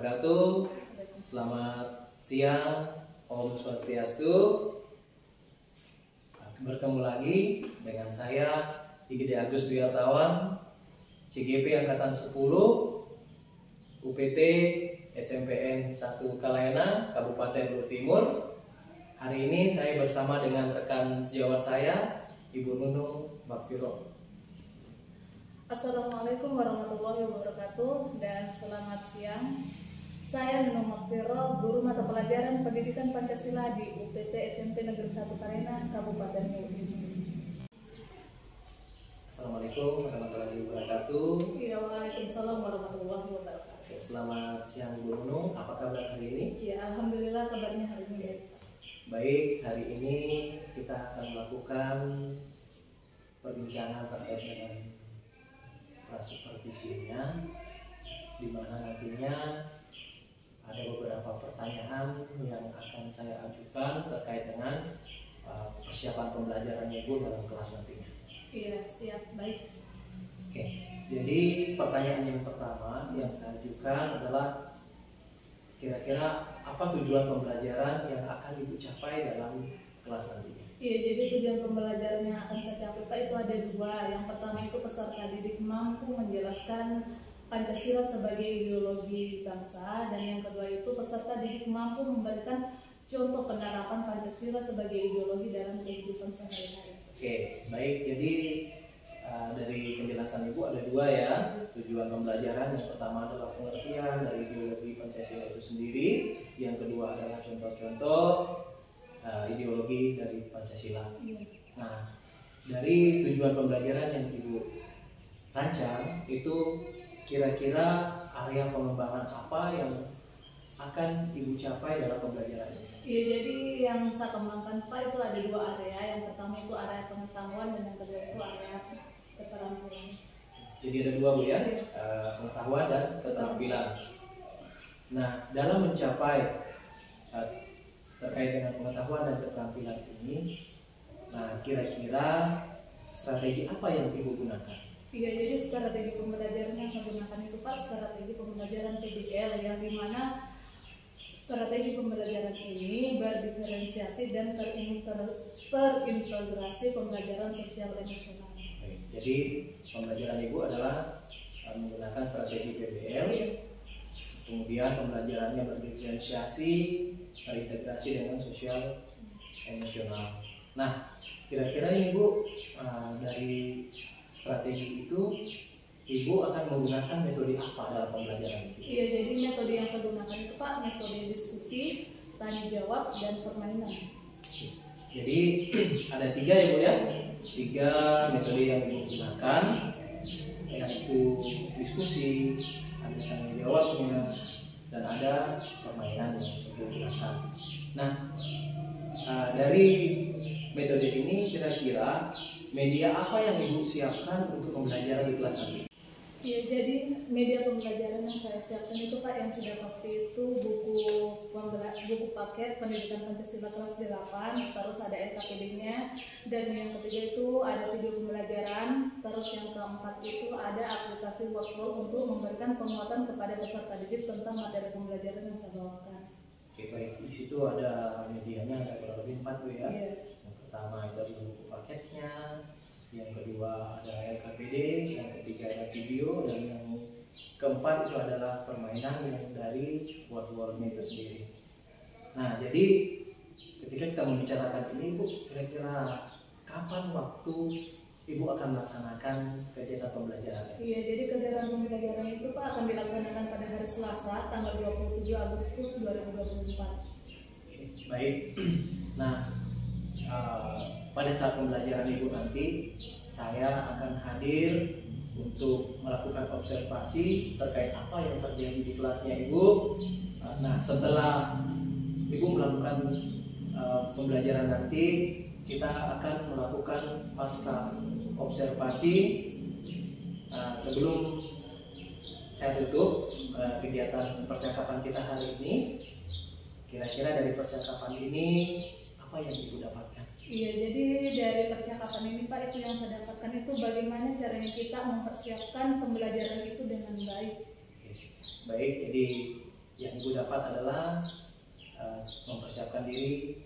wabarakatuh. Selamat siang, Om Swastiastu. Bertemu lagi dengan saya IGD Agus Dwiartawan, CGP Angkatan 10, UPT SMPN 1 Kalayana, Kabupaten Belu Timur. Hari ini saya bersama dengan rekan sejawat saya, Ibu Nunung Makfiro. Assalamualaikum warahmatullahi wabarakatuh dan selamat siang. Saya Nunung Makfiro, guru mata pelajaran pendidikan Pancasila di UPT SMP Negeri 1 Kalayana, Kabupaten Belu Timur. Assalamualaikum warahmatullahi wabarakatuh. Ya, waalaikumsalam warahmatullahi wabarakatuh. Selamat siang Bu Nunung, apa kabar hari ini? Ya, alhamdulillah kabarnya hari ini baik. Baik, hari ini kita akan melakukan perbincangan terkait dengan prasupervisinya, di mana nantinya ada beberapa pertanyaan yang akan saya ajukan terkait dengan persiapan pembelajarannya Ibu dalam kelas nantinya. Iya, siap, baik. Oke, jadi pertanyaan yang pertama yang saya ajukan adalah kira-kira apa tujuan pembelajaran yang akan Ibu capai dalam kelas nantinya? Iya, jadi tujuan pembelajaran yang akan saya capai Pak itu ada dua. Yang pertama itu peserta didik mampu menjelaskan Pancasila sebagai ideologi bangsa, dan yang kedua itu peserta didik mampu memberikan contoh penerapan Pancasila sebagai ideologi dalam kehidupan sehari-hari. Oke, baik. Jadi dari penjelasan Ibu ada dua ya tujuan pembelajaran. Yang pertama adalah pengertian dari ideologi Pancasila itu sendiri. Yang kedua adalah contoh-contoh ideologi dari Pancasila. Nah, dari tujuan pembelajaran yang Ibu rancang itu kira-kira area pengembangan apa yang akan Ibu capai dalam pembelajaran ini? Iya, jadi yang saya kembangkan Pak itu ada dua area. Yang pertama itu area pengetahuan dan yang kedua itu area keterampilan. Jadi ada dua Bu ya, pengetahuan dan keterampilan. Nah, dalam mencapai terkait dengan pengetahuan dan keterampilan ini, nah kira-kira strategi apa yang Ibu gunakan? Iya, jadi strategi pembelajaran yang saya gunakan itu Pak, strategi pembelajaran PBL, yang dimana strategi pembelajaran ini berdiferensiasi dan terintegrasi pembelajaran sosial emosional. Jadi pembelajaran Ibu adalah menggunakan strategi PBL, kemudian pembelajarannya berdiferensiasi, terintegrasi dengan sosial emosional. Nah, kira-kira Ibu dari strategi itu Ibu akan menggunakan metode apa dalam pembelajaran itu? Iya, jadi metode yang saya gunakan itu Pak, metode diskusi, tanya jawab, dan permainan. Jadi ada tiga ya Bu ya, tiga metode yang Ibu gunakan, yaitu diskusi, ada tanya jawabnya, dan ada permainan yang Ibu gunakan. Nah, dari metode ini kira-kira media apa yang Ibu siapkan untuk pembelajaran di kelas ini? Ya, jadi media pembelajaran yang saya siapkan itu Pak, yang sudah pasti itu buku paket pendidikan Pancasila kelas 8, terus ada NKPD-nya, dan yang ketiga itu ada video pembelajaran, terus yang keempat itu ada aplikasi workflow untuk memberikan penguatan kepada peserta didik tentang materi pembelajaran yang saya bawakan. Oke, baik. Di situ ada medianya, ada kurang lebih 4 Bu ya. Iya. Yang pertama itu ada buku paketnya, yang kedua ada LKPD, yang ketiga ada video, dan yang keempat itu adalah permainan yang dari word-wordnya itu sendiri. Nah, jadi ketika kita membicarakan ini Bu, kira-kira kapan waktu Ibu akan melaksanakan kegiatan pembelajaran? Iya, jadi kegiatan pembelajaran itu Pak akan dilaksanakan pada hari Selasa tanggal 27 Agustus 2024. Baik. Nah, pada saat pembelajaran Ibu nanti, saya akan hadir untuk melakukan observasi terkait apa yang terjadi di kelasnya Ibu. Nah, setelah Ibu melakukan pembelajaran nanti, kita akan melakukan pasca observasi. Sebelum saya tutup kegiatan percakapan kita hari ini, kira-kira dari percakapan ini apa yang Ibu dapatkan? Iya, jadi dari percakapan ini Pak, itu yang saya dapatkan itu bagaimana caranya kita mempersiapkan pembelajaran itu dengan baik. Baik, jadi yang Ibu dapat adalah mempersiapkan diri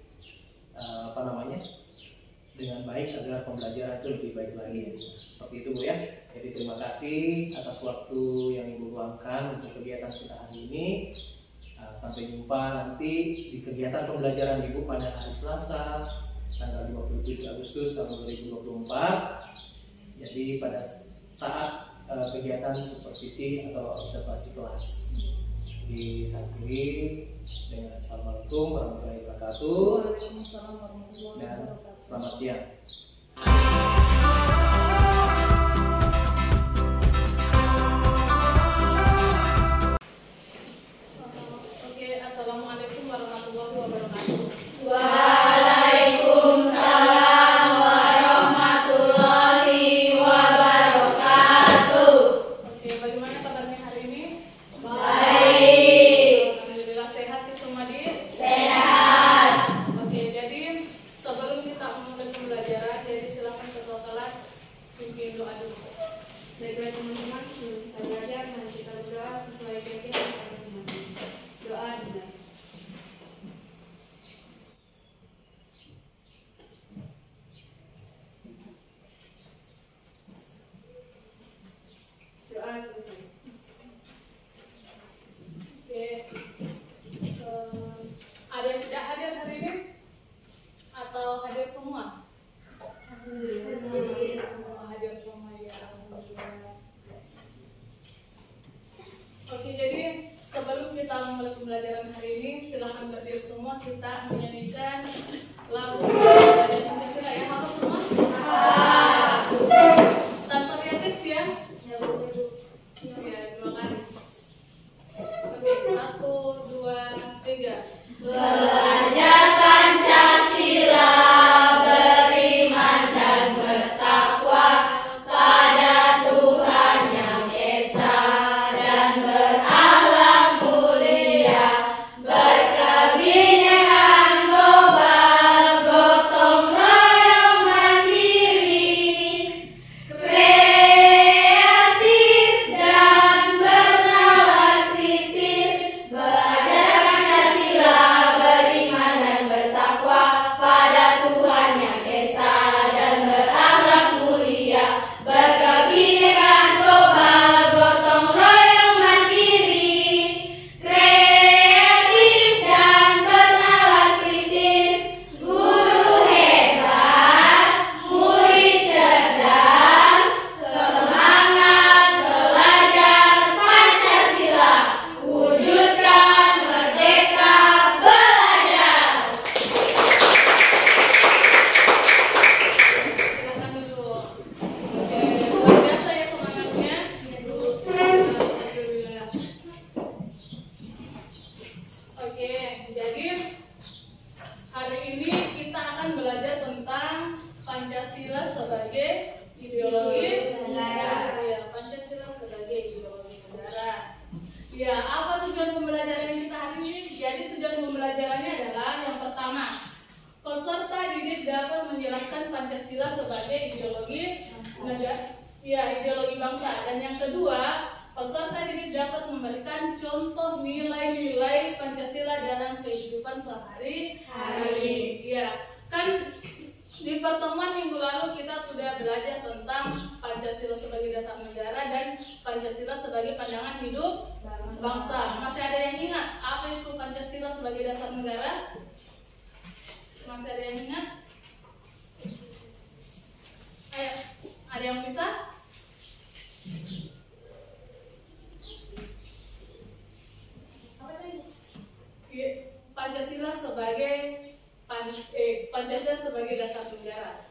dengan baik agar pembelajaran itu lebih baik lagi. Seperti itu Bu ya. Jadi terima kasih atas waktu yang Ibu luangkan untuk kegiatan kita hari ini. Sampai jumpa nanti di kegiatan pembelajaran Ibu pada hari Selasa tanggal 27 Agustus tahun 2024. Jadi pada saat kegiatan supervisi atau observasi kelas. Di samping dengan Assalamualaikum warahmatullahi wabarakatuh. Waalaikumsalam warahmatullahi Dan wabarakatuh. selamat siang. Oke, assalamualaikum warahmatullahi wabarakatuh. Waalaikumsalam warahmatullahi wabarakatuh. Oke, bagaimana kabarnya hari ini? Baik. Alhamdulillah sehat ya semua di? Sehat. Oke, jadi sebelum kita mulai pembelajaran, jadi silakan ketua kelas pimpin doa dulu. Baiklah teman-teman, sebelum kita belajar, mari kita berdoa sesuai keyakinan kita masing-masing. Doa dimulai. Doa selesai. Oke, ada yang tidak hadir hari ini? Atau hadir semua? Hadir semua ya, alhamdulillah. Oke, jadi sebelum kita memulai pembelajaran hari ini, silakan berdiri semua, kita menyanyikan lagu pembelajaran Pancasila ya, hafal semua? Tanpa lihat teks ya? Ya, 2 kali. Oke, 1, 2, 3. Belajar Pancasila, beriman dan bertakwa pada Tuhan Yang Esa dan berakhlak mulia, berkebinekaan global, gotong royong mandiri, kreatif dan bernalar kritis, belajar Pancasila, beriman dan bertakwa pada Tuhan Yang Esa dan berakhlak mulia, berkebinekaan global, gotong royong mandiri, kreatif dan bernalar kritis, guru hebat, murid cerdas, semangat belajar Pancasila, wujudkan merdeka belajar. Silakan dulu. Oke, luar biasa ya semangatnya. Alhamdulillah. Oke, jadi hari ini kita akan belajar tentang Pancasila sebagai ideologi negara. Ya, Pancasila sebagai ideologi negara. Ya, apa tujuan pembelajaran kita hari ini? Jadi tujuan pembelajarannya adalah yang pertama, peserta didik dapat menjelaskan Pancasila sebagai ideologi negara, ya ideologi bangsa. Dan yang kedua, peserta didik dapat memberikan contoh nilai-nilai Pancasila dalam kehidupan sehari-hari. Ya, kan di pertemuan minggu lalu kita sudah belajar tentang Pancasila sebagai dasar negara dan Pancasila sebagai pandangan hidup bangsa. Masih ada yang ingat apa itu Pancasila sebagai dasar negara? Masih ada yang ingat? Ayo, ada yang bisa? Apa tadi? Pancasila sebagai Pancasila sebagai dasar negara.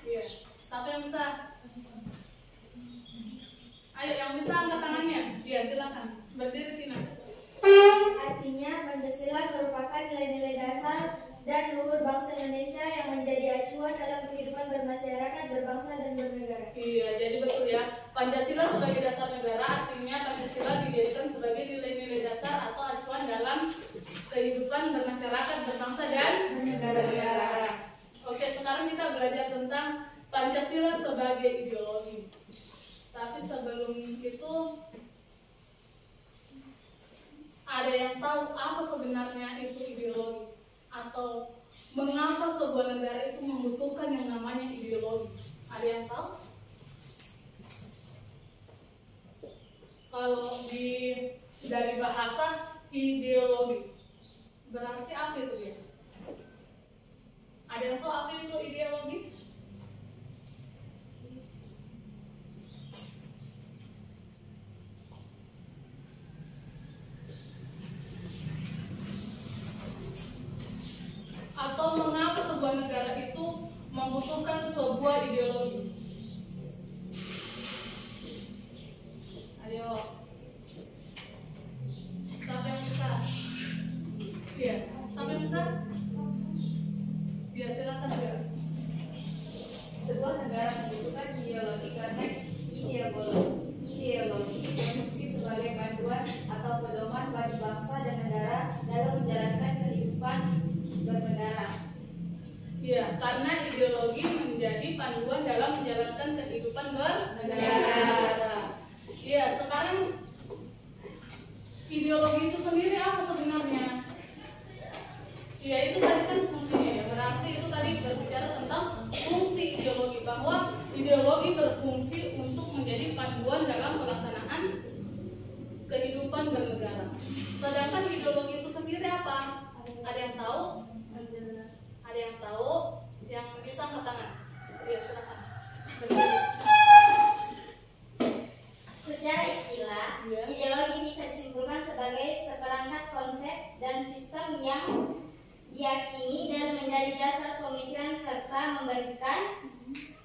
Iya, siapa yang bisa? Ayo, yang bisa angkat tangannya. Iya, silakan. Berdiri Tina. Artinya, Pancasila merupakan nilai-nilai dasar dan luhur bangsa Indonesia yang menjadi acuan dalam kehidupan bermasyarakat, berbangsa, dan bernegara. Iya, jadi betul ya. Pancasila sebagai dasar negara artinya Pancasila dijadikan sebagai nilai-nilai dasar atau acuan dalam kehidupan bermasyarakat, berbangsa, dan bernegara. Oke, sekarang kita belajar tentang Pancasila sebagai ideologi. Tapi sebelum itu ada yang tahu apa sebenarnya itu ideologi atau mengapa sebuah negara itu membutuhkan yang namanya ideologi? Ada yang tahu? Kalau dari bahasa ideologi berarti apa itu ya? Ada yang tahu apa itu ideologi? Atau mengapa sebuah negara itu membutuhkan sebuah ideologi? Ayo, siapa yang bisa? Iya, siapa yang bisa? Ya, silakan ya. Sebuah negara membutuhkan ideologi karena ideologi berfungsi sebagai panduan atau pedoman bagi bangsa dan negara dalam menjalankan kehidupan bernegara. Ya, karena ideologi menjadi panduan dalam menjalankan kehidupan bernegara. Ya, sekarang ideologi itu sendiri apa sebenarnya? Ya, itu tadi kan fungsinya ya. Berarti itu tadi berbicara tentang fungsi ideologi, bahwa ideologi berfungsi untuk menjadi panduan dalam pelaksanaan kehidupan bernegara. Sedangkan ideologi itu sendiri apa? Ada yang tahu? Ada yang tahu? Yang bisa angkat tangan? Ya, silakan. Secara istilah, Ya. ideologi bisa disimpulkan sebagai seperangkat konsep dan sistem yang diyakini dan menjadi dasar pemikiran serta memberikan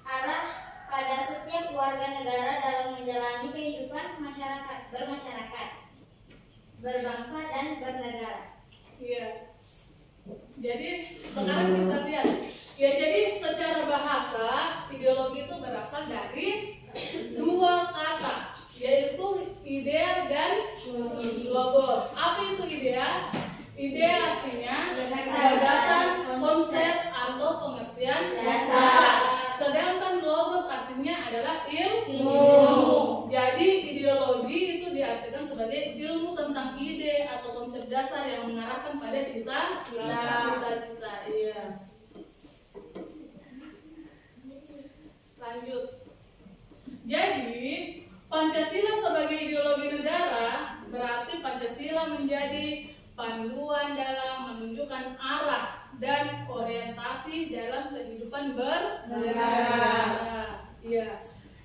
arah pada setiap warga negara dalam menjalani kehidupan bermasyarakat, berbangsa dan bernegara. Iya. Jadi sekarang kita lihat. Ya, jadi secara bahasa ideologi itu berasal dari dua kata, yaitu idea dan logos. Apa itu idea? Idea artinya gagasan, konsep atau pengertian dasar. Sedangkan logos artinya adalah ilmu. Jadi ideologi itu diartikan sebagai ilmu tentang ide atau konsep dasar yang mengarahkan pada cita-cita. Iya. Lanjut. Jadi Pancasila sebagai ideologi negara berarti Pancasila menjadi panduan dalam menunjukkan arah dan orientasi dalam kehidupan bernegara. Iya.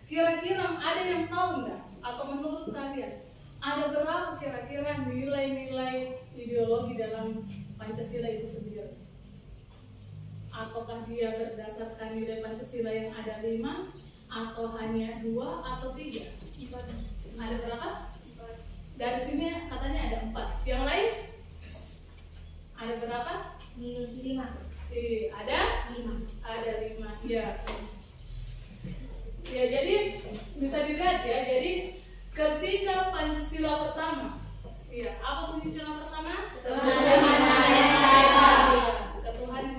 Kira-kira ada yang tahu nggak? Atau menurut kalian ada berapa kira-kira nilai-nilai ideologi dalam Pancasila itu sendiri? Ataukah dia berdasarkan nilai Pancasila yang ada 5 atau hanya 2 atau 3? Ada berapa? Dari sini katanya ada 4. Yang lain? Ada berapa? 5. Ada? 5. Ada 5. Ya. Ya, jadi bisa dilihat ya. Jadi ketika Pancasila pertama, ya, apa bunyi sila pertama? Ketuhanan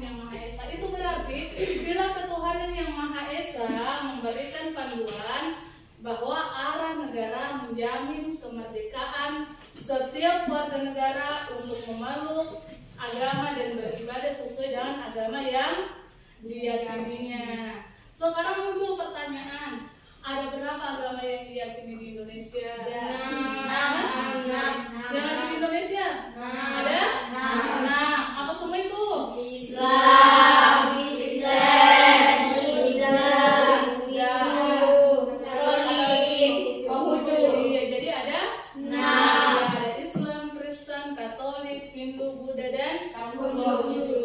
yang Maha Esa. Itu berarti sila ketuhanan yang Maha Esa memberikan panduan bahwa arah negara menjamin kemerdekaan setiap warga negara untuk memeluk agama dan beribadah sesuai dengan agama yang diyakininya. Sekarang muncul pertanyaan, ada berapa agama yang diyakini di Indonesia? 6. Yang ada di Indonesia? Ada? 6. Apa semua itu? Islam, Buddha, Katolik, Konghucu. Iya, jadi ada 6. Ada Islam, Kristen, Katolik, Hindu, Buddha, dan Konghucu.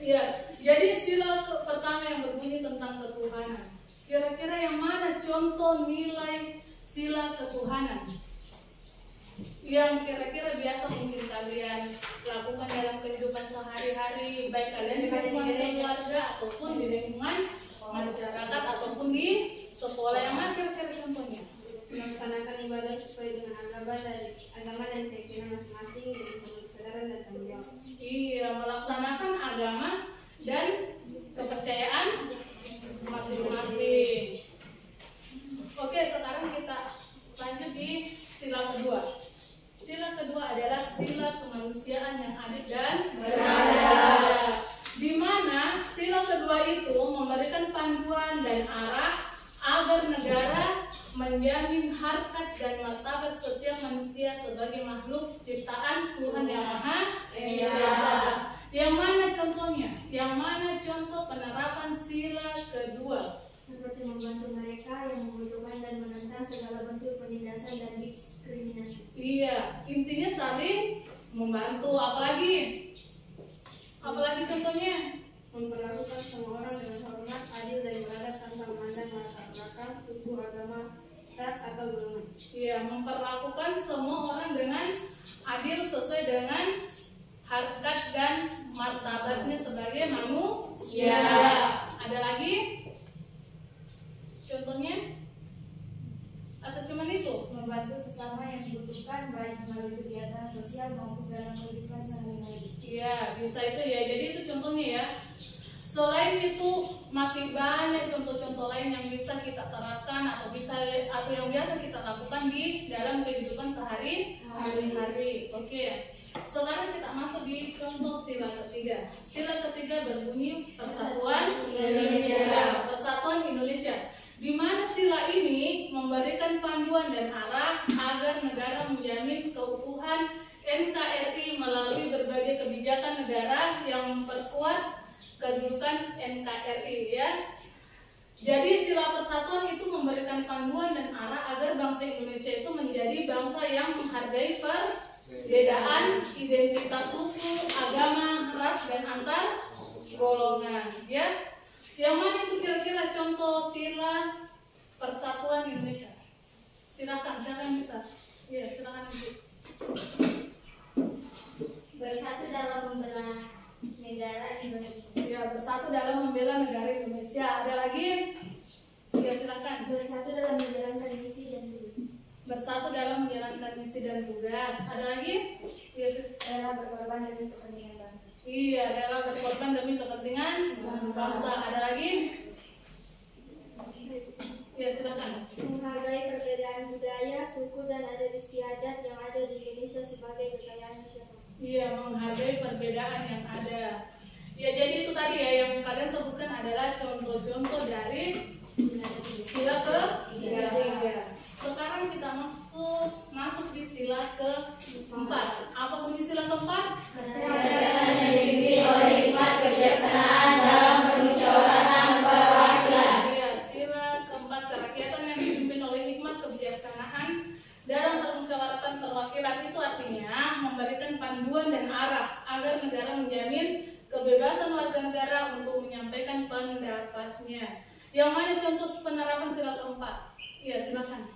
Iya, jadi sila pertama yang berbunyi tentang ketuhanan. Kira-kira yang mana contoh nilai sila ketuhanan yang kira-kira biasa mungkin kalian lakukan dalam kehidupan sehari-hari, baik kalian di lingkungan keluarga ataupun di lingkungan masyarakat ataupun di sekolah? Yang mana kira-kira contohnya? Melaksanakan ibadah sesuai dengan agama dan keyakinan masing-masing dengan penuh kesadaran dan tanggung jawab. Iya, melaksanakan agama dan kepercayaan masing-masing. kemanusiaan yang adil dan beradab. Di mana sila kedua itu memberikan panduan dan arah agar negara menjamin harkat dan martabat setiap manusia sebagai makhluk ciptaan Tuhan Yang Maha Esa. Yang mana contohnya? Yang mana contoh penerapan sila kedua? Seperti membantu mereka yang membutuhkan dan menentang segala bentuk penindasan dan diskriminasi. Iya, intinya saling membantu. Apalagi contohnya? Memperlakukan semua orang dengan hormat, adil dan beradab tanpa memandang latar belakang, suku, agama, ras atau golongan. Iya, memperlakukan semua orang dengan adil sesuai dengan harkat dan martabatnya sebagai manusia. Ada lagi? Contohnya? Atau cuman itu? Membantu sesama yang membutuhkan baik melalui kegiatan sosial maupun dalam kehidupan sehari-hari. Iya, bisa itu ya. Jadi itu contohnya ya. Selain itu masih banyak contoh-contoh lain yang bisa kita terapkan atau yang biasa kita lakukan di dalam kehidupan sehari-hari. Oke. Sekarang kita masuk di contoh sila ketiga. Sila ketiga berbunyi Persatuan Indonesia. Persatuan Indonesia. Di mana sila ini memberikan panduan dan arah agar negara menjamin keutuhan NKRI melalui berbagai kebijakan negara yang memperkuat kedudukan NKRI ya. Jadi sila persatuan itu memberikan panduan dan arah agar bangsa Indonesia itu menjadi bangsa yang menghargai perbedaan identitas suku, agama, ras dan antar golongan ya. Yang mana itu kira-kira contoh sila persatuan Indonesia? Silakan bisa. Iya, silakan Ibu. Bersatu dalam membela negara Indonesia. Ya, bersatu dalam membela negara Indonesia. Ada lagi? Ya, silakan. Bersatu dalam menjalankan misi dan tugas. Bersatu dalam menjalankan misi dan tugas. Ada lagi? Ya, Rela berkorban demi kepentingan bangsa. iya, rela berkorban demi kepentingan bangsa. Ada lagi? Ya, silakan. Menghargai perbedaan budaya, suku dan adat istiadat yang ada di Indonesia sebagai kekayaan nasional. Iya, menghargai perbedaan yang ada. Ya, jadi itu tadi ya yang kalian sebutkan adalah contoh-contoh dari sila ketiga. Sekarang kita masuk di sila keempat. Apa bunyi sila keempat? Rakyat yang dipimpin oleh hikmat kebijaksanaan dalam permusyawaratan perwakilan. Iya, sila keempat kerakyatan yang dipimpin oleh hikmat kebijaksanaan dalam permusyawaratan perwakilan itu artinya memberikan panduan dan arah agar negara menjamin kebebasan warga negara untuk menyampaikan pendapatnya. Yang mana contoh penerapan sila keempat? Iya, silakan.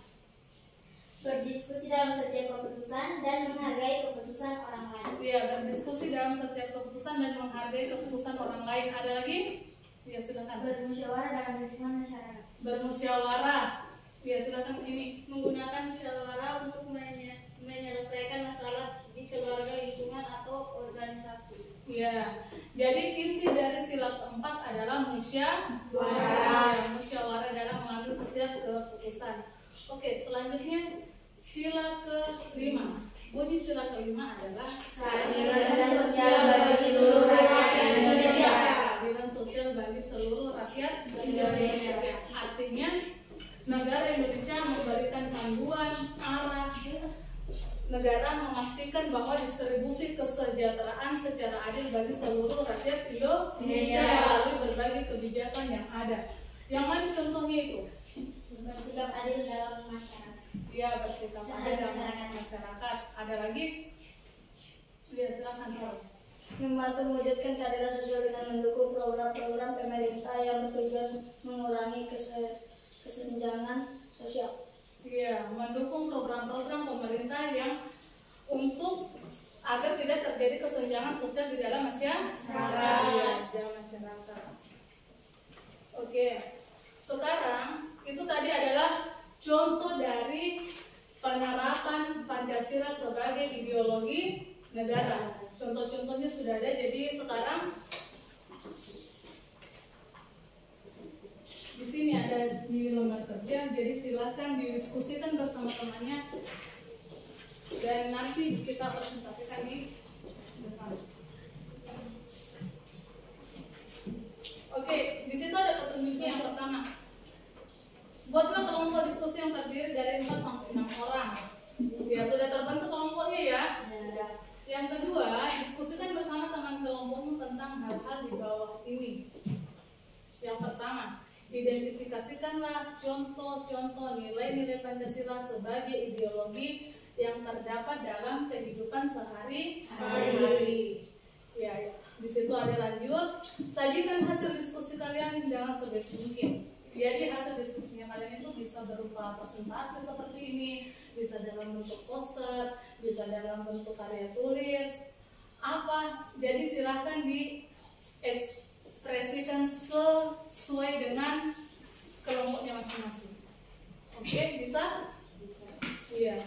Berdiskusi dalam setiap keputusan dan menghargai keputusan orang lain. Iya, berdiskusi dalam setiap keputusan dan menghargai keputusan orang lain. Ada lagi? Iya, silakan. Bermusyawarah dalam lingkungan masyarakat. Bermusyawarah. Iya, silakan ini. Menggunakan musyawarah untuk menyelesaikan masalah di keluarga, lingkungan atau organisasi. Iya. Jadi inti dari sila keempat adalah musyawarah. Musyawarah dalam mengambil setiap keputusan. Oke, selanjutnya sila kelima. Bunyi sila kelima adalah Keadilan sosial bagi seluruh rakyat Indonesia. keadilan sosial bagi seluruh rakyat Indonesia. Artinya negara Indonesia memberikan panduan arah. Negara memastikan bahwa distribusi kesejahteraan secara adil bagi seluruh rakyat Indonesia melalui berbagai kebijakan yang ada. Yang mana contohnya itu? Bersikap adil dalam masyarakat. Ya, bersikap adil dalam masyarakat. Ada lagi? Ya, silakan Pak. Membantu mewujudkan keadilan sosial dengan mendukung program-program pemerintah yang bertujuan mengurangi kesenjangan sosial. Iya, mendukung program-program pemerintah yang untuk agar tidak terjadi kesenjangan sosial di dalam masyarakat. Iya, dalam masyarakat. Oke, sekarang itu tadi adalah contoh dari penerapan Pancasila sebagai ideologi negara. Contoh-contohnya sudah ada. Jadi sekarang di sini ada di lembar kerja, jadi silakan didiskusikan bersama temannya dan nanti kita presentasikan di Identifikasikanlah contoh-contoh nilai-nilai Pancasila sebagai ideologi yang terdapat dalam kehidupan sehari-hari. Ya, di situ ada lanjut. Sajikan hasil diskusi kalian dengan sebaik mungkin. Jadi hasil diskusinya kalian itu bisa berupa presentasi seperti ini, bisa dalam bentuk poster, bisa dalam bentuk karya tulis. Apa? Jadi silahkan diekspresikan sesuai dengan kelompoknya masing-masing. Oke, bisa? Iya.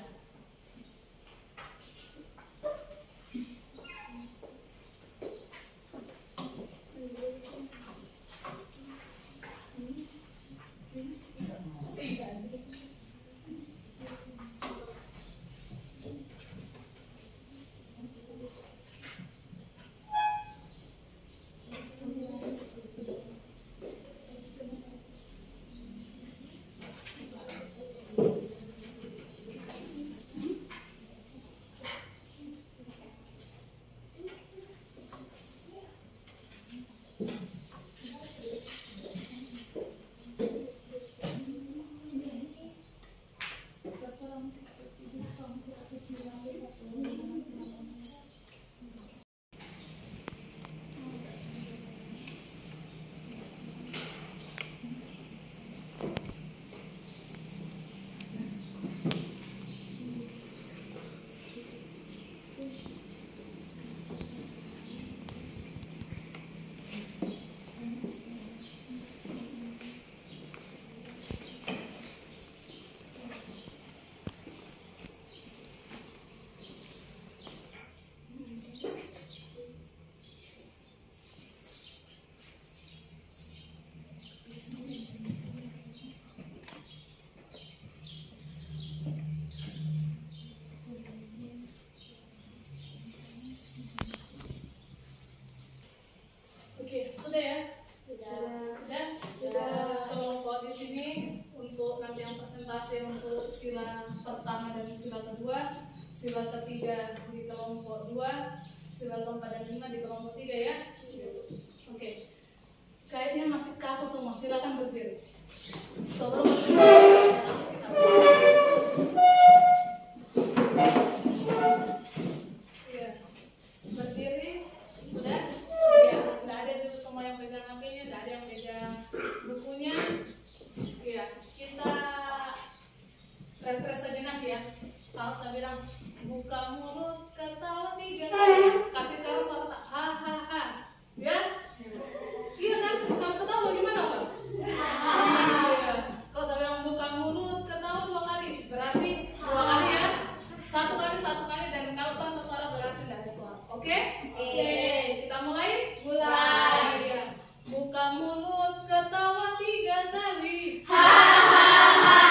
Sudah ya? Sudah. Kelompok di sini untuk nanti yang presentasi untuk sila pertama dan sila kedua, sila ketiga di kelompok 2, sila keempat dan 5 di kelompok 3 ya? Oke. Kayaknya masih kaku semua, silakan berdiri. Sebelum berdiri, sudah? Ya, nggak ada dulu semua yang pegang HP-nya, nggak ada yang pegang bukunya. Ya, kita refresh sejenak ya. Kalau saya bilang buka mulut, ketawa 3 kali, kasih tahu suara ha ha ha, ya? Iya kan? Kalau ketawa gimana Pak? Iya. Kalau saya bilang buka mulut, ketawa 2 kali, berarti 2 kali ya? 1 kali, dan kalau tanpa suara berarti tidak ada suara. Oke? Oke. Kita mulai? Mulai. Ya. Buka mulut, ketawa 3 kali. Ha ha ha.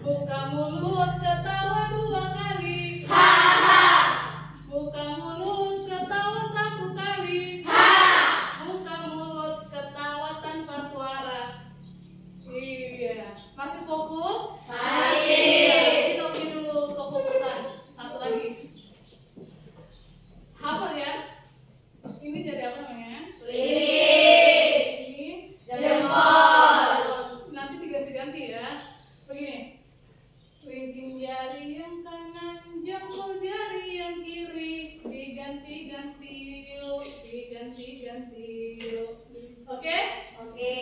Buka mulut, ketawa 2 kali. Ha ha. Buka mulut, ketawa 1 kali. Ha. Buka mulut, ketawa tanpa suara. Iya. Masih fokus? Masih. Kita uji dulu kefokusan. Satu lagi. Hafal ya? Ini dari apa namanya? Ini jempol. Nanti diganti-ganti ya. Begini. Kelingking jari yang kanan, jempol jari yang kiri, diganti-ganti yuk, diganti-ganti yuk. Oke? Oke.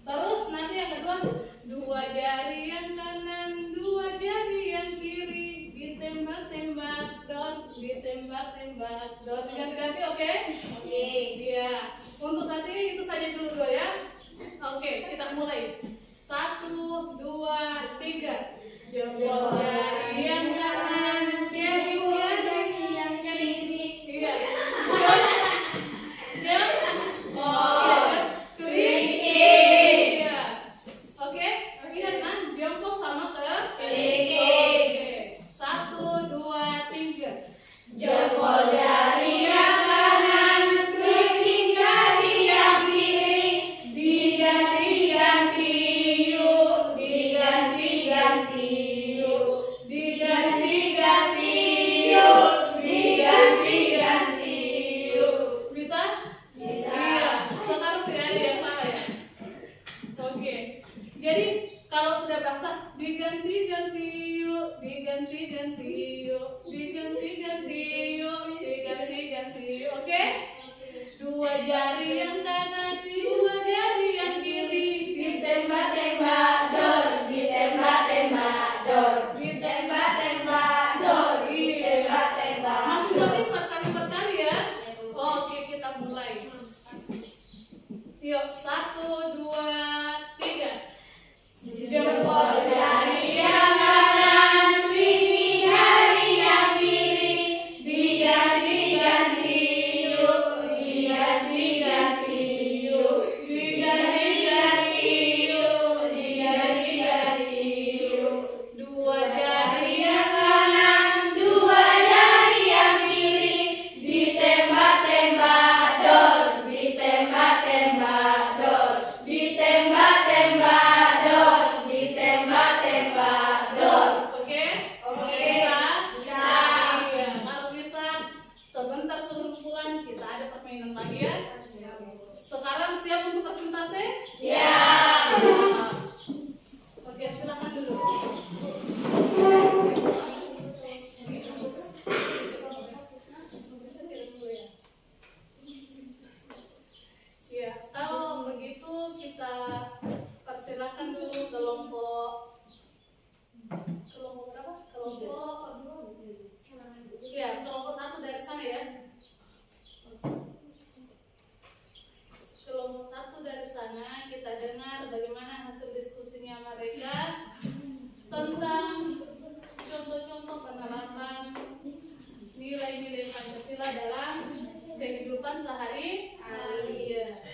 Terus nanti yang kedua, 2 jari yang kanan, 2 jari yang kiri, ditembak-tembak dot, ditembak-tembak dot, diganti-ganti. Oke? Oke. Iya. Untuk saat ini itu saja dulu ya. Oke, kita mulai. 1, 2, 3. Jempol jari yang kanan, jempol jari yang kiri. Iya. Jempol kelingking. Iya. Oke. Ingat kan? Jempol sama ke kelingking. 1, 2, 3. Jempol jari yang kanan, kelingking jari yang kiri, diganti-ganti yuk, diganti-ganti yuk, Dua jari yang kanan, dua jari yang kiri. Ditembak-tembak dor, ditembak-tembak dor, ditembak-tembak dor, ditembak-tembak. Masing-masing 4 kali ya. Oke, kita mulai. Yuk, 1, 2, 3. Jempol jari yang kanan, pipi jari yang kiri, diganti-ganti yuk, diganti-ganti yuk, diganti-ganti yuk, diganti-ganti yuk. Dua jari Yang kanan, dua jari yang kiri, ditembak-tembak dor, ditembak-tembak dor, ditembak-tembak dor, ditembak-tembak dor. Oke? Oke. Bisa? Bisa. Iya, kalau bisa sebentar sebelum pulang kita ada permainan lagi ya. Sekarang siap untuk presentasi? Siap. Oke, silakan dulu. Ya, kalau begitu kita persilakan dulu kelompok berapa? Kelompok 1 dari sana ya. Kelompok 1 dari sana kita dengar bagaimana hasil diskusinya mereka tentang contoh-contoh penerapan nilai-nilai Pancasila dalam kehidupan sehari-hari. Iya.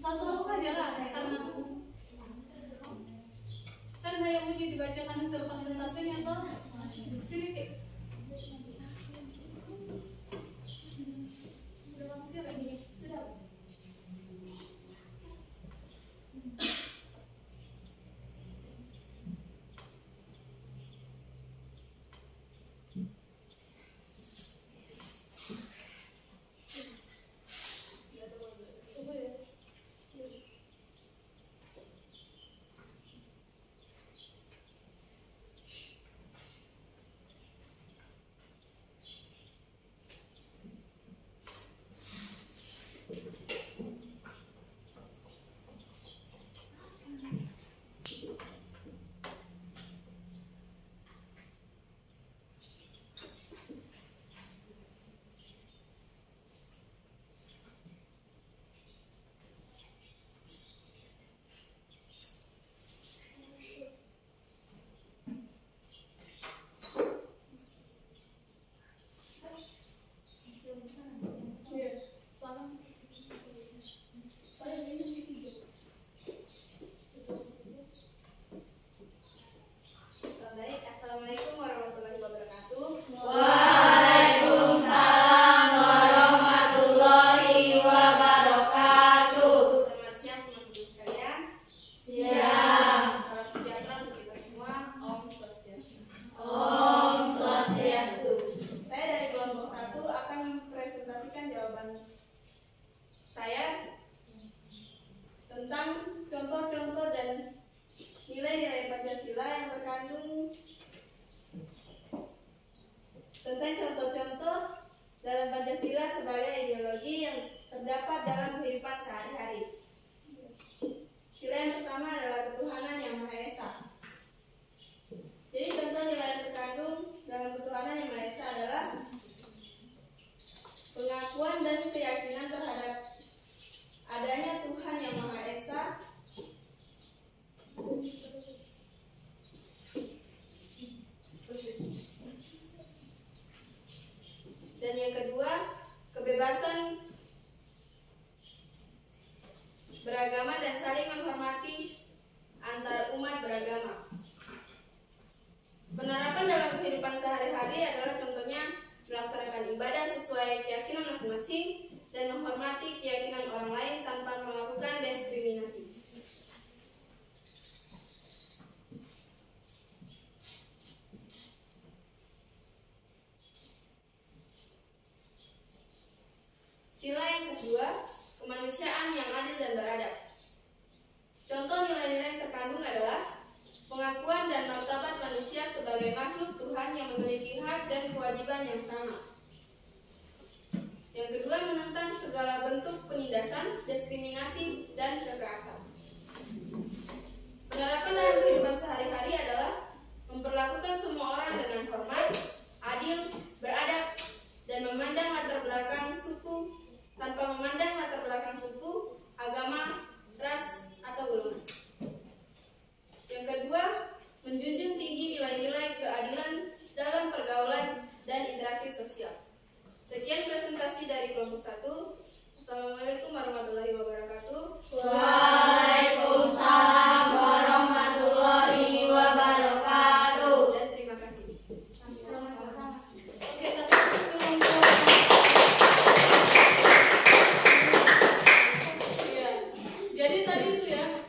Satu orang saja lah, karena kan hanya mungkin dibacakan hasil presentasinya toh. Sini Kik. Sudah mampir ini. Sudah. Baik, Assalamualaikum warahmatullahi wabarakatuh. Waalaikumsalam warahmatullahi wabarakatuh. Selamat siang teman-teman sekalian. Siang. Salam sejahtera untuk kita semua. Om Swastiastu. Om Swastiastu. Saya dari kelompok 1 akan mempresentasikan jawaban saya tentang contoh-contoh dan nilai-nilai Pancasila yang terkandung tentang contoh-contoh dalam Pancasila sebagai ideologi yang terdapat dalam kehidupan sehari-hari. Sila yang pertama adalah ketuhanan yang Maha Esa. Jadi contoh nilai yang terkandung dalam ketuhanan yang Maha Esa adalah pengakuan dan keyakinan terhadap adanya Tuhan yang Maha Esa, dan yang kedua, kebebasan beragama dan saling menghormati antar umat beragama. Penerapan dalam kehidupan sehari-hari adalah contohnya melaksanakan ibadah sesuai keyakinan masing-masing dan menghormati keyakinan orang lain tanpa melakukan diskriminasi. Sila yang kedua, kemanusiaan yang adil dan beradab. Contoh nilai-nilai yang terkandung adalah pengakuan dan martabat manusia sebagai makhluk Tuhan yang memiliki hak dan kewajiban yang sama. Yang kedua segala bentuk penindasan, diskriminasi, dan kekerasan. Penerapan dalam kehidupan sehari-hari adalah memperlakukan semua orang dengan hormat, adil, beradab, dan memandang latar belakang suku tanpa memandang latar belakang suku, agama, ras, atau golongan. Yang kedua, menjunjung tinggi nilai-nilai keadilan dalam pergaulan dan interaksi sosial. Sekian presentasi dari kelompok 1. Assalamualaikum warahmatullahi wabarakatuh. Waalaikumsalam warahmatullahi wabarakatuh. Dan terima kasih. Oke, kasih tepuk untuk ya. Jadi tadi itu ya,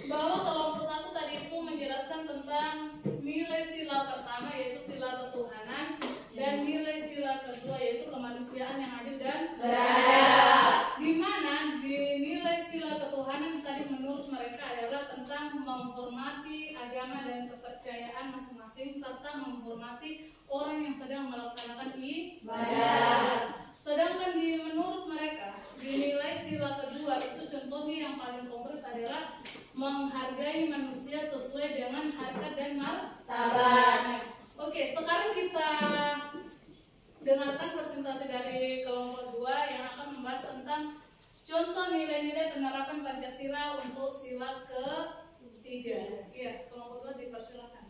bahwa kelompok 1 tadi itu menjelaskan tentang nilai sila pertama yaitu sila ketuhanan dan nilai sila kedua yaitu kemanusiaan yang adil dan beradab. Di mana di nilai sila ketuhanan tadi menurut mereka adalah tentang menghormati agama dan kepercayaan masing-masing serta menghormati orang yang sedang melaksanakan ibadah. Sedangkan menurut mereka di nilai sila kedua itu contohnya yang paling konkret adalah menghargai manusia sesuai dengan harkat dan martabat. Oke, sekarang kita dengarkan presentasi dari kelompok 2 yang akan membahas tentang contoh nilai-nilai penerapan Pancasila untuk sila ke-3. Iya, kelompok 2 dipersilakan.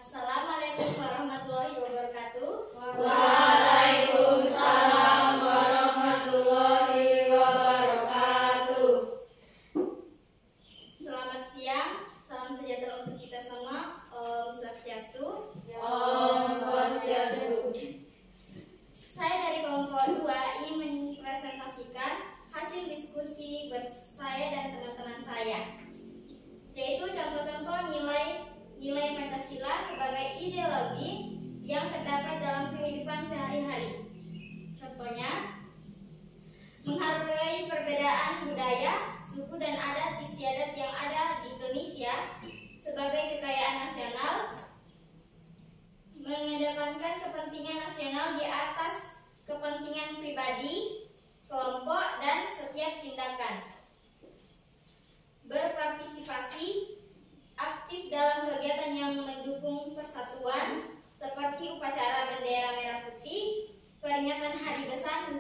Assalamualaikum warahmatullahi wabarakatuh. Waalaikumsalam warahmatullahi wabarakatuh. Selamat siang, salam sejahtera untuk kita semua. Om Swastiastu. Om Swastiastu. Saya dari kelompok 2 ingin mempresentasikan hasil diskusi saya dan teman-teman saya, yaitu contoh-contoh nilai Pancasila sebagai ideologi yang terdapat dalam kehidupan sehari-hari. Contohnya, menghargai perbedaan budaya, suku dan adat istiadat yang ada di Indonesia sebagai kekayaan nasional, mengedepankan kepentingan nasional di atas kepentingan pribadi, kelompok, dan setiap tindakan, berpartisipasi aktif dalam kegiatan yang mendukung persatuan seperti upacara bendera merah putih, peringatan hari besar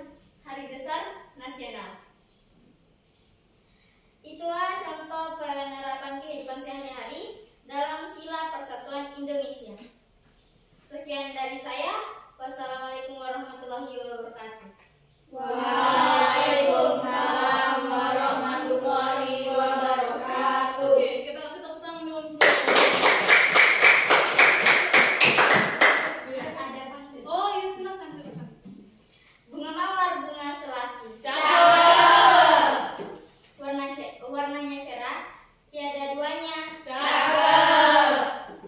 nasional. Itulah contoh penerapan kehidupan sehari-hari dalam sila persatuan Indonesia. Sekian dari saya. Wassalamualaikum warahmatullahi wabarakatuh. Waalaikumsalam warahmatullahi wabarakatuh. Oke, kita kasih tepuk tangan dulu. Oh iya, silakan. Bunga mawar, bunga selasih. Cakep. Warnanya cerah, tiada duanya. Cakep.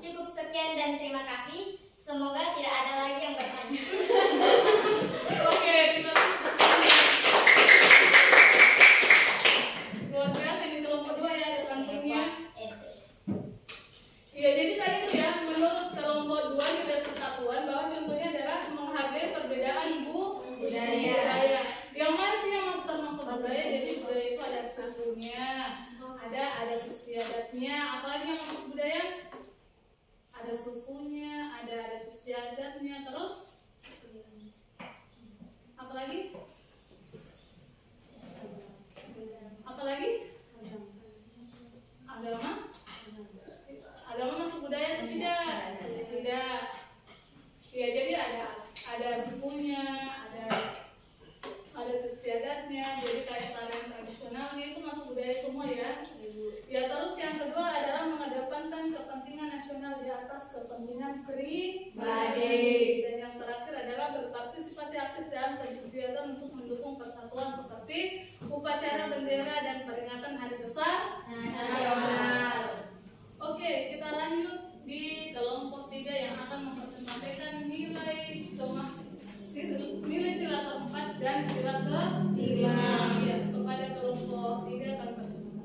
Cukup sekian dan terima kasih. Semoga tidak ada lagi yang bertanya. Oke, kita luar biasa ini kelompok 2 ya, ada panggungnya. Iya, jadi tadi itu ya, menurut kelompok 2 nilai persatuan bahwa contohnya adalah menghargai perbedaan budaya. Yang mana sih yang termasuk budaya? Jadi budaya itu ada sukunya, ada adat istiadatnya, apalagi yang masuk budaya? Ada sukunya, ada adat istiadatnya, terus apalagi? Agama masuk budaya atau tidak? Tidak. Ya, jadi ada sukunya, ada adat istiadatnya, jadi kayak tarian tradisionalnya itu masuk budaya semua ya. Ya, terus yang kedua adalah mengedepankan kepentingan nasional di atas kepentingan pribadi. Dan yang terakhir adalah berpartisipasi aktif dalam kegiatan untuk mendukung persatuan seperti upacara bendera dan peringatan hari besar nasional. Oke, kita lanjut di kelompok 3 yang akan mempresentasikan nilai sila keempat dan sila ke-5. Ya, kepada kelompok 3 kami persilakan.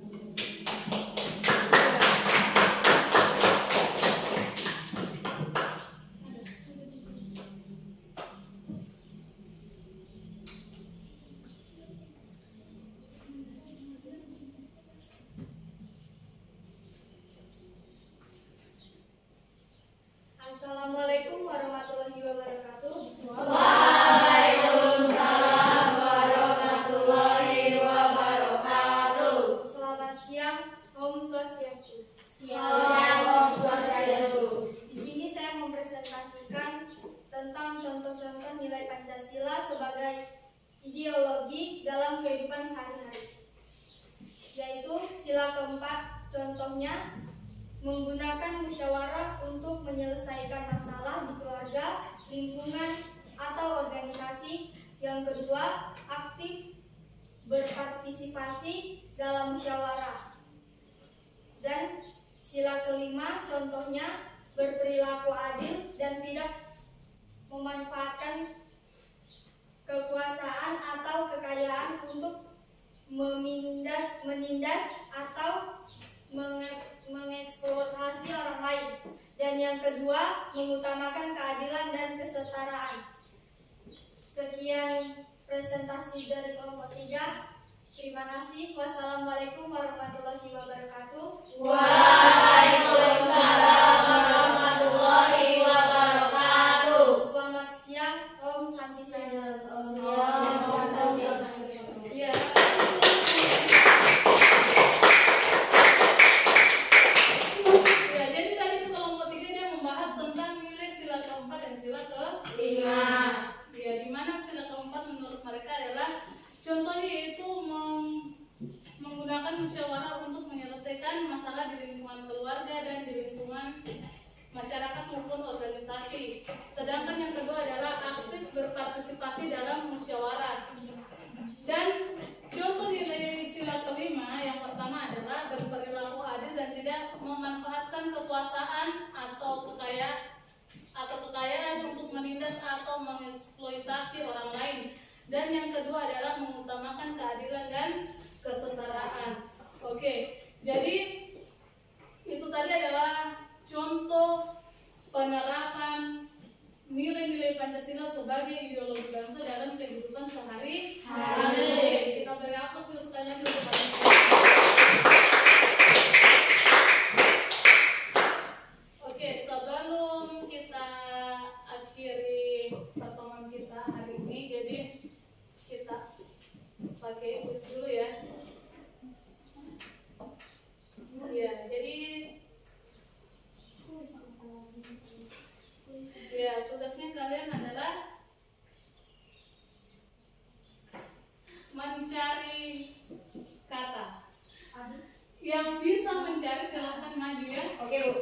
Om Swastiastu. Om Swastiastu. Di sini saya mempresentasikan tentang contoh-contoh nilai Pancasila sebagai ideologi dalam kehidupan sehari-hari. Yaitu sila keempat, contohnya menggunakan musyawarah untuk menyelesaikan masalah di keluarga, lingkungan, atau organisasi. Yang kedua, aktif berpartisipasi dalam musyawarah. Dan sila kelima, contohnya berperilaku adil dan tidak memanfaatkan kekuasaan atau kekayaan untuk menindas atau mengeksploitasi orang lain. Dan yang kedua, mengutamakan keadilan dan kesetaraan. Sekian presentasi dari kelompok 3. Terima kasih. Wassalamualaikum warahmatullahi wabarakatuh. Waalaikumsalam warahmatullahi wabarakatuh. Selamat siang. Om Santi Santi. Ya. Ya, jadi tadi itu kelompok 3 dia membahas tentang nilai sila keempat dan sila kelima. Ya, di mana sila keempat menurut mereka adalah contohnya yaitu menggunakan musyawarah untuk menyelesaikan masalah di lingkungan keluarga dan di lingkungan masyarakat maupun organisasi. Sedangkan yang kedua adalah aktif berpartisipasi dalam musyawarah. Dan contoh nilai sila kelima yang pertama adalah berperilaku adil dan tidak memanfaatkan kekuasaan atau kekayaan untuk menindas atau mengeksploitasi orang lain. Dan yang kedua adalah mengutamakan keadilan dan kesetaraan. Oke, jadi itu tadi adalah contoh penerapan nilai-nilai Pancasila sebagai ideologi bangsa dalam kehidupan sehari-hari. Kita beri aplaus dulu sekalian dulu. Oke, sebelum kita akhiri pertemuan kita hari ini, jadi kita pakai kuis dulu ya. Ya, jadi ya, tugasnya kalian adalah mencari kata. Yang bisa mencari silahkan maju ya. Oke, Bu.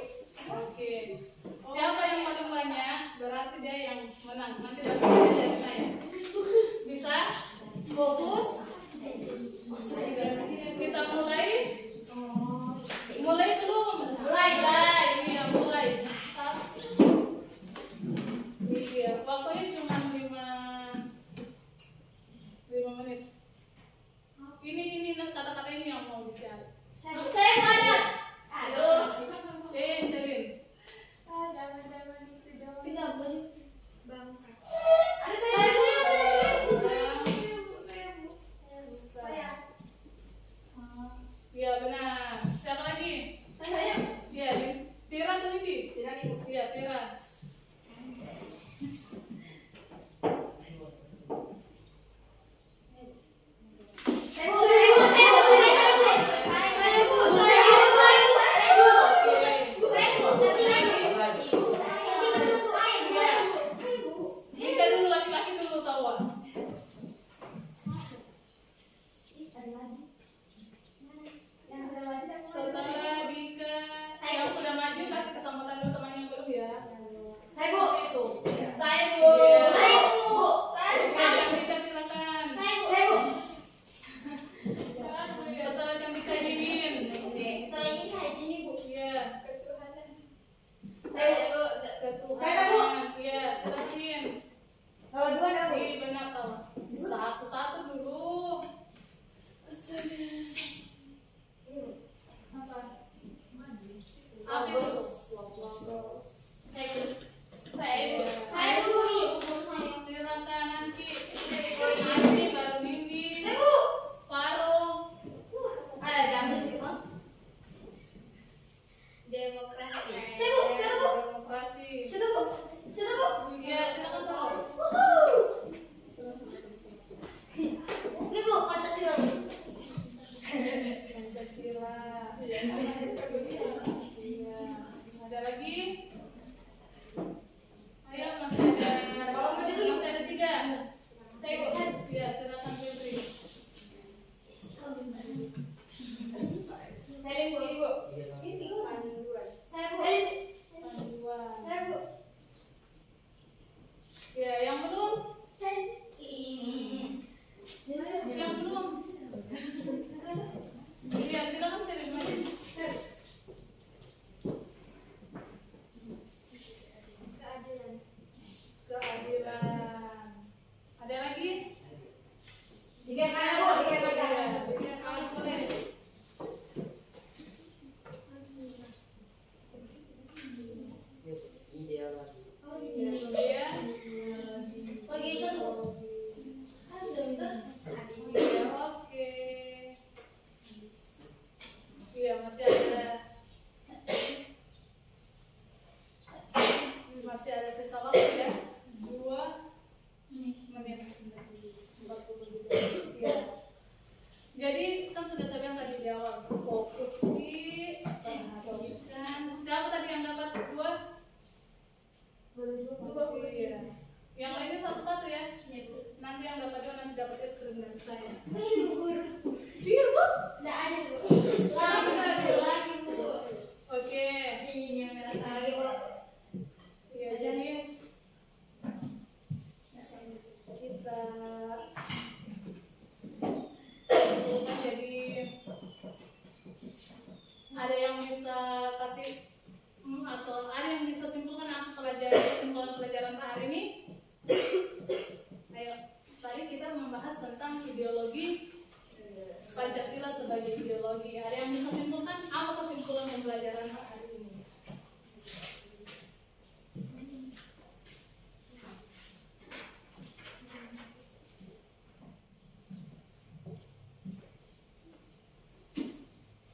Oke. Siapa yang paling banyak berarti dia yang menang. Nanti dapat dari saya. Bisa? Fokus. Kita mulai. Mulai belum? Mulai. Iya, mulai. Iya, waktunya cuma 5 menit. Ini kata-kata ini yang mau bicara. Saya nggak ada. Aduh. Selin. Kita bangsa. Ada saya. Iya benar. Siapa lagi? Saya. Iya, Pira tuh ini. Iya, Pira. Saya. Ada lagi? Ayo, masih ada 3. Ya, silakan Febri. Saya ibu. Ini panduan. Saya Bu. Panduan. Saya Bu. Ya, yang belum? Ini. Yang belum? Ya, silakan saya dimana. Keadilan. Keadilan. Ada lagi? Tiga kali Bu, tiga kali. Ya, kalau boleh. Oh iya. Ya. Lagi satu. Ya, oke. Iya, masih ada sisa waktu ya. 2 menit 40. Ya. Jadi kan sudah saya bilang tadi di awal, fokus di perhatikan. Siapa tadi yang dapat 2? Dua, iya. Yang lainnya satu-satu ya. Nanti yang dapat 2 nanti dapat es krim dari saya. Ini Bu. Iya, Bu. Enggak ada Bu. Lagi, Bu. Oke. Ini yang merasa lagi Bu. Iya, jadi kita jadi ada yang bisa kasih atau ada yang bisa simpulkan kesimpulan pelajaran hari ini? Ayo, tadi kita membahas tentang ideologi Pancasila sebagai ideologi. Ada yang bisa simpulkan apa kesimpulan pembelajaran hari ini?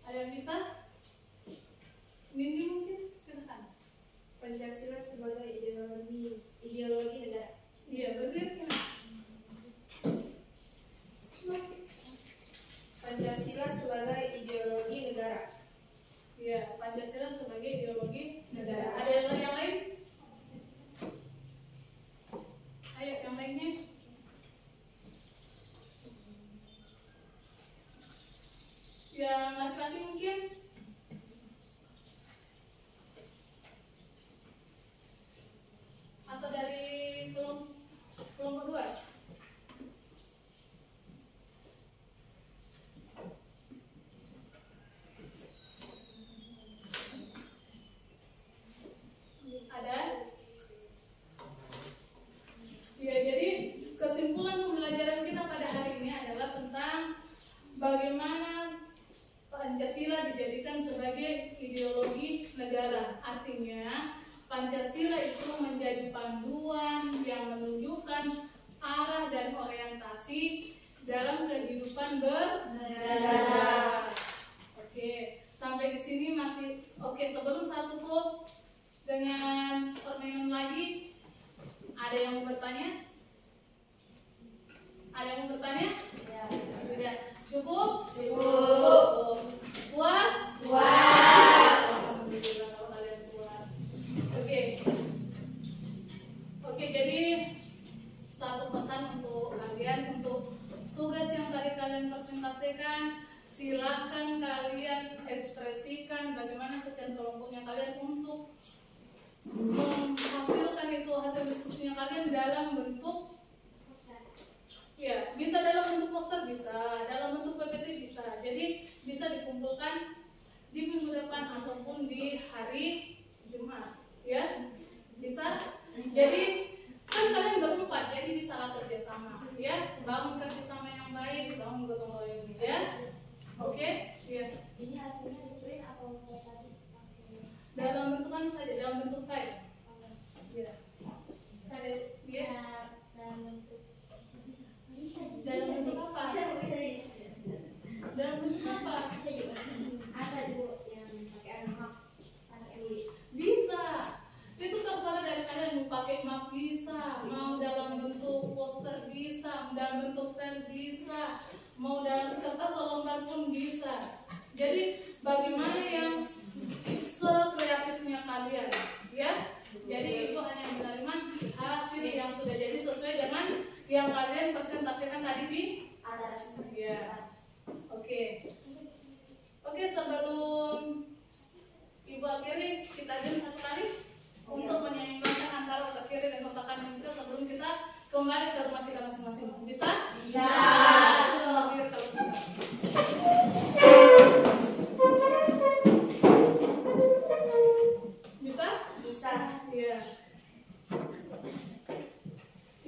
Ada yang bisa? Nindi mungkin silakan. Pancasila sebagai ideologi negara. Iya, betul. Pancasila sebagai ideologi negara. Iya, Pancasila sebagai ideologi negara. Ada yang lain? Ayo, yang lainnya. Yang laki-laki mungkin? Atau dari kelompok 2? Ada? Ya, jadi kesimpulan pembelajaran kita pada hari ini adalah tentang bagaimana Pancasila dijadikan sebagai ideologi negara. Artinya, Pancasila itu menjadi panduan yang menunjukkan arah dan orientasi dalam kehidupan bernegara. Oke, sampai di sini masih oke. Sebelum saya tutup dengan permainan lagi, ada yang mau bertanya? Ada yang mau bertanya? Ya, tidak. Cukup? Cukup. Puas? Puas. Alhamdulillah kalau kalian puas. Oke, jadi satu pesan untuk kalian, untuk tugas yang tadi kalian presentasikan, silakan kalian ekspresikan bagaimana setiap kelompoknya kalian untuk menghasilkan itu hasil diskusinya kalian dalam bentuk, ya bisa dalam bentuk poster, bisa dalam bentuk PPT, bisa. Jadi bisa dikumpulkan di minggu depan ataupun di hari Jumat, ya bisa. Jadi kan kalian berempat, jadi bisalah kerjasama, ya bangun kerjasama yang baik, bangun gotong royong, ya. Oke, ya. Ini hasilnya di-print atau kayak tadi? Dalam bentukan saja, dalam bentuk file. Ya. Ya. Dalam bentuk Dalam bentuk apa? Bisa. Dalam bentuk apa? Bisa juga. Ada Bu yang pakai map, pakai Bisa. Itu terserah dari kalian mau pakai map bisa, mau dalam bentuk poster bisa, dalam bentuk pen bisa, mau dalam kertas selembar pun bisa. Jadi bagaimana yang sekreatifnya kalian, ya. Jadi ibu hanya menerima hasil yang sudah jadi sesuai dengan yang kalian presentasikan tadi di atas. Ya. Oke. Oke, sebelum ibu akhiri, kita jam satu kali untuk menyeimbangkan antara otak kiri dan otak kanan kita sebelum kita kembali ke rumah kita masing-masing. Bisa? Bisa. Otak kiri kalau bisa. Bisa? Bisa. Iya.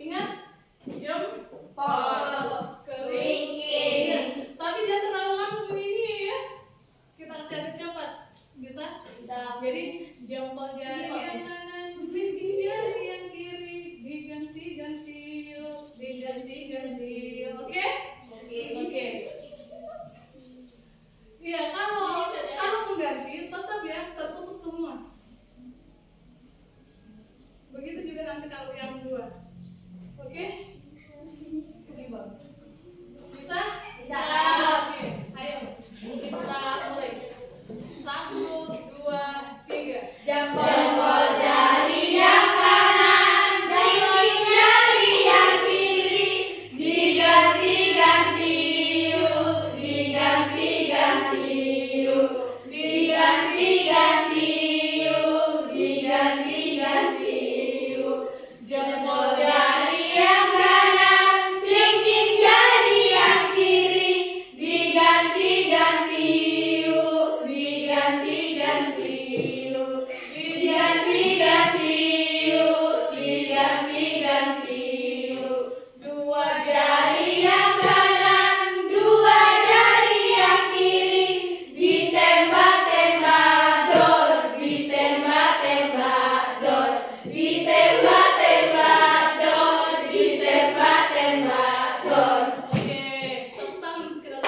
Ingat, jempol, kelingking. Tapi jangan terlalu lama bunyinya ya. Kita kasih agak cepat. Bisa? Bisa. Jadi jempol jari yang kanan, kelingking jari yang kiri, diganti-ganti yuk, diganti-ganti. Oke? Oke. Iya, kalau mengganti tetap ya tertutup semua. Begitu juga nanti kalau yang dua. Oke? Bisa? Bisa. Oke, ayo kita mulai. 1, 2, 3. Jempol jari yang kanan, kelingking jari yang kiri, diganti-ganti yuk, diganti-ganti yuk, diganti-ganti yuk, diganti-ganti yuk. Jempol jari yang kanan, kelingking jari yang kiri, diganti-ganti yuk, diganti-ganti yuk, diganti-ganti yuk, diganti-ganti yuk. Dua jari yang kanan, dua jari yang kiri, ditembak-tembak dor, ditembak-tembak dor, ditembak-tembak dor, ditembak-tembak dor. Oke, tepuk tangan kita.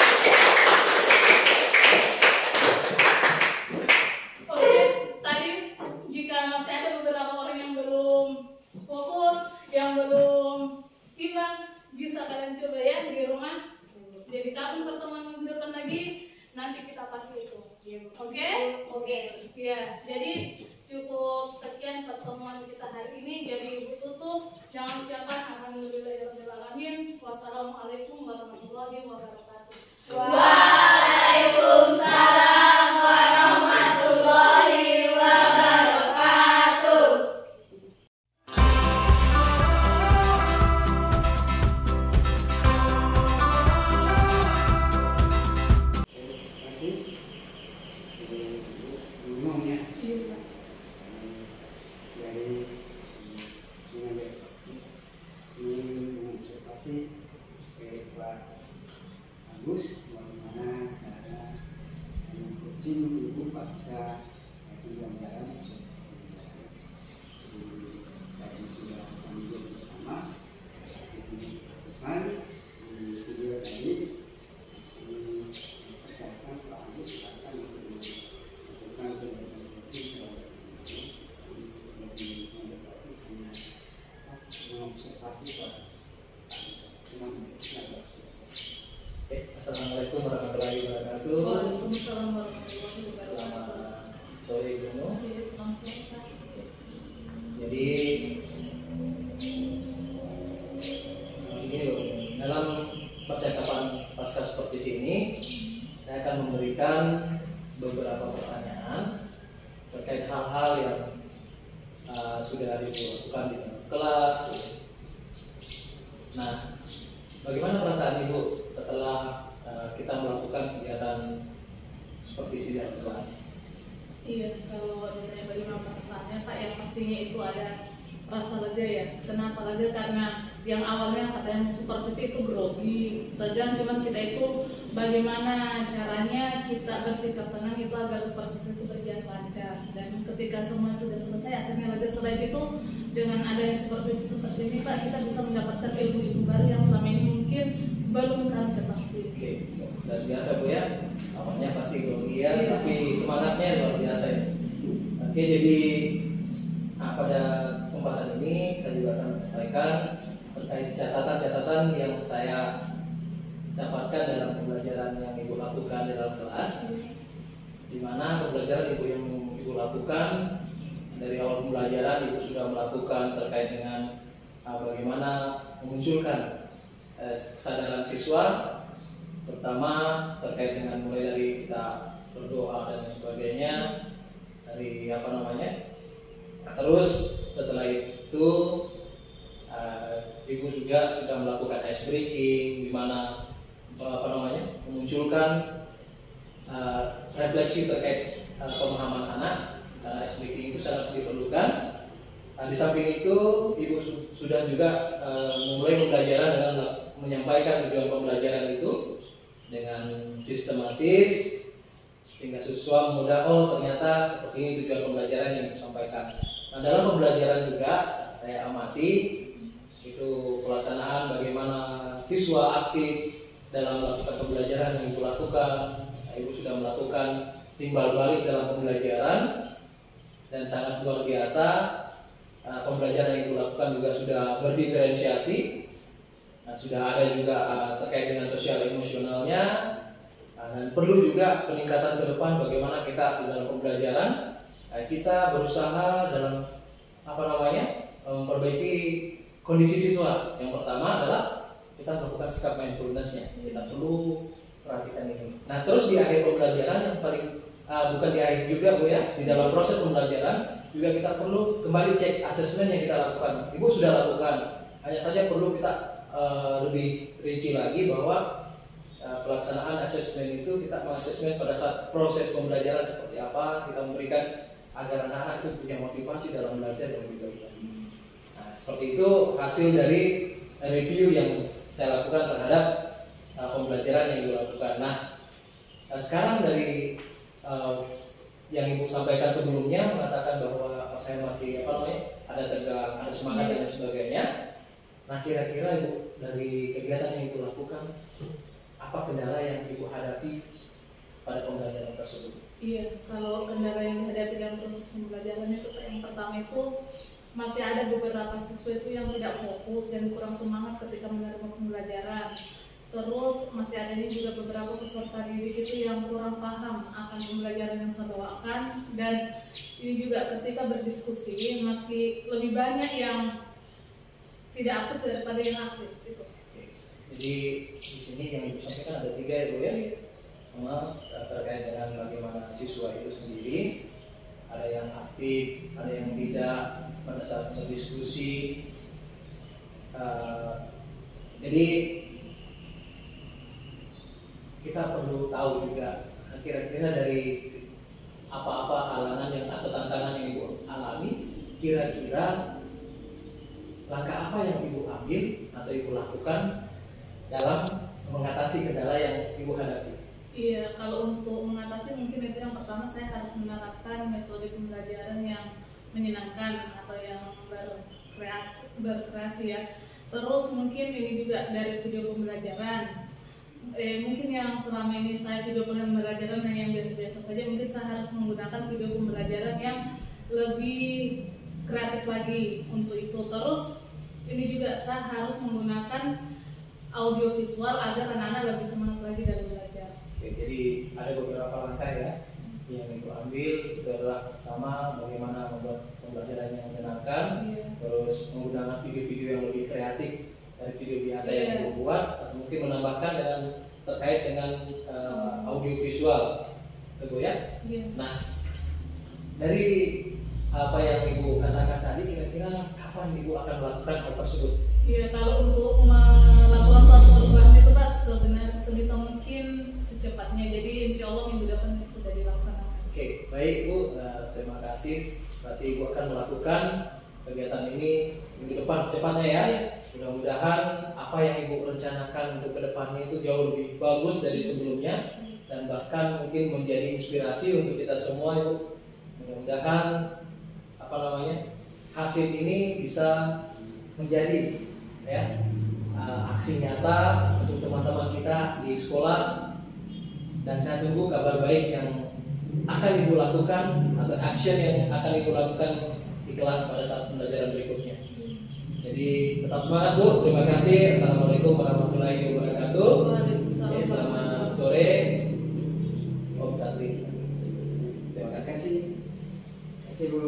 Oke, tadi jika masih ada beberapa orang yang belum fokus, yang belum timbang, bisa kalian coba ya di rumah. Jadi kapan pertemuan minggu depan lagi, nanti kita pakai itu. Oke? Oke. Ya, jadi cukup sekian pertemuan kita hari ini. Jadi ibu tutup, jangan ucapkan alhamdulillahirabbil alamin. Wassalamualaikum warahmatullahi wabarakatuh. Waalaikumsalam warahmatullahi wabarakatuh. Ngomongnya dari ini observasi ke Pak Agus bagaimana cara mengcoaching ibu pasca pembelajaran tadi sudah kami bersama di depan di video tadi persiapkan Pak Agus akan melakukan pembelajaran coaching sebagai mengobservasi Pak Agus. Assalamualaikum warahmatullahi wabarakatuh. Waalaikumsalam warahmatullahi wabarakatuh. Selamat sore Ibu Nur. Oke, selamat sore, Pak. Jadi ini loh, dalam percakapan pasca seperti ini, saya akan memberikan beberapa pertanyaan terkait hal-hal yang sudah dilakukan di dalam kelas. Nah, bagaimana perasaan Ibu setelah kita melakukan kegiatan supervisi dalam kelas? Iya, kalau ditanya bagaimana perasaannya Pak, yang pastinya itu ada rasa lega ya. Kenapa lega? Karena yang awalnya katanya supervisi itu grogi, tegang, cuman kita itu bagaimana caranya kita bersikap tenang itu agar supervisi itu berjalan lancar. Dan ketika semua sudah selesai, akhirnya lega. Selain itu, dengan adanya supervisi seperti ini Pak, kita bisa mendapatkan ilmu-ilmu baru yang selama ini mungkin belum kalian ketahui. Oke, dan biasa Bu ya, awalnya pasti grogi ya, tapi semangatnya luar biasa ya. Oke, jadi pada kesempatan ini saya juga akan menyampaikan terkait catatan-catatan yang saya dapatkan dalam pembelajaran yang Ibu lakukan dalam kelas, di mana pembelajaran Ibu yang Ibu lakukan dari awal pembelajaran Ibu sudah melakukan terkait dengan bagaimana memunculkan kesadaran siswa, pertama terkait dengan mulai dari kita berdoa dan sebagainya, dari terus setelah itu Ibu juga sudah melakukan ice breaking, di mana memunculkan refleksi terkait pemahaman anak, karena ice breaking itu sangat diperlukan. Di samping itu Ibu sudah juga memulai pembelajaran dengan menyampaikan tujuan pembelajaran itu dengan sistematis, sehingga siswa mudah, oh ternyata seperti ini tujuan pembelajaran yang disampaikan. Nah, dalam pembelajaran juga saya amati itu pelaksanaan bagaimana siswa aktif dalam melakukan pembelajaran yang Ibu lakukan. Nah, Ibu sudah melakukan timbal balik dalam pembelajaran dan sangat luar biasa. Pembelajaran yang Ibu lakukan juga sudah berdiferensiasi. Nah, sudah ada juga terkait dengan sosial emosionalnya. Dan perlu juga peningkatan ke depan bagaimana kita dalam pembelajaran kita berusaha dalam memperbaiki kondisi siswa. Yang pertama adalah kita melakukan sikap mindfulness-nya. Kita perlu perhatikan ini. Nah, terus di akhir pembelajaran yang paling bukan di akhir juga Bu ya, di dalam proses pembelajaran juga kita perlu kembali cek asesmen yang kita lakukan. Ibu sudah lakukan, hanya saja perlu kita lebih rinci lagi bahwa pelaksanaan asesmen itu kita mengasesmen pada saat proses pembelajaran seperti apa, kita memberikan agar anak-anak itu punya motivasi dalam belajar dan begitu. Nah, seperti itu hasil dari review yang saya lakukan terhadap pembelajaran yang dilakukan. Nah, sekarang dari yang Ibu sampaikan sebelumnya mengatakan bahwa saya masih ada tegang, ada semangat dan sebagainya. Nah, kira-kira Ibu dari kegiatan yang Ibu lakukan, apa kendala yang Ibu hadapi pada pembelajaran tersebut? Iya, kalau kendala yang dihadapi dalam proses pembelajaran itu yang pertama itu masih ada beberapa siswa itu yang tidak fokus dan kurang semangat ketika menerima pembelajaran. Terus masih ada juga beberapa peserta didik itu yang kurang paham akan pembelajaran yang saya bawakan, dan ini juga ketika berdiskusi masih lebih banyak yang tidak aktif daripada yang aktif gitu. Jadi di sini yang Ibu sampaikan ada 3 ya Bu ya. Sama terkait dengan bagaimana siswa itu sendiri, ada yang aktif, ada yang tidak pada saat berdiskusi. Jadi kita perlu tahu juga kira-kira dari apa-apa halangan yang atau tantangan yang Ibu alami, kira-kira langkah apa yang Ibu ambil atau Ibu lakukan dalam mengatasi kendala yang Ibu hadapi. Iya, kalau untuk mengatasi mungkin itu yang pertama saya harus menerapkan metode pembelajaran yang menyenangkan atau yang berkreasi ya. Terus mungkin ini juga dari video pembelajaran. Mungkin yang selama ini saya video pembelajaran yang biasa-biasa saja, mungkin saya harus menggunakan video pembelajaran yang lebih kreatif lagi untuk itu. Terus ini juga saya harus menggunakan audio visual agar anak-anak lebih semangat lagi dalam belajar. Oke, jadi ada beberapa langkah ya yang Ibu ambil. Itu adalah pertama bagaimana membuat pembelajaran yang menyenangkan, terus menggunakan video-video yang lebih kreatif dari video biasa yang Ibu buat, atau mungkin menambahkan dengan terkait dengan audio visual, gitu ya. Nah, dari apa yang Ibu katakan tadi, kira-kira kapan Ibu akan melakukan hal tersebut? Iya, kalau untuk melakukan suatu perubahan itu Pak sebenarnya sebisa mungkin secepatnya. Jadi insya Allah minggu depan sudah dilaksanakan. Oke, baik Bu, terima kasih. Berarti Ibu akan melakukan kegiatan ini minggu depan secepatnya ya. Mudah-mudahan apa yang Ibu rencanakan untuk kedepannya itu jauh lebih bagus dari sebelumnya, dan bahkan mungkin menjadi inspirasi untuk kita semua itu. Mudah-mudahan hasil ini bisa menjadi aksi nyata untuk teman-teman kita di sekolah, dan saya tunggu kabar baik yang akan Ibu lakukan atau action yang akan Ibu lakukan di kelas pada saat pembelajaran berikutnya. Jadi tetap semangat Bu, terima kasih. Assalamualaikum warahmatullahi wabarakatuh. selamat sore. Om Satri. Terima kasih. Terima kasih Bu.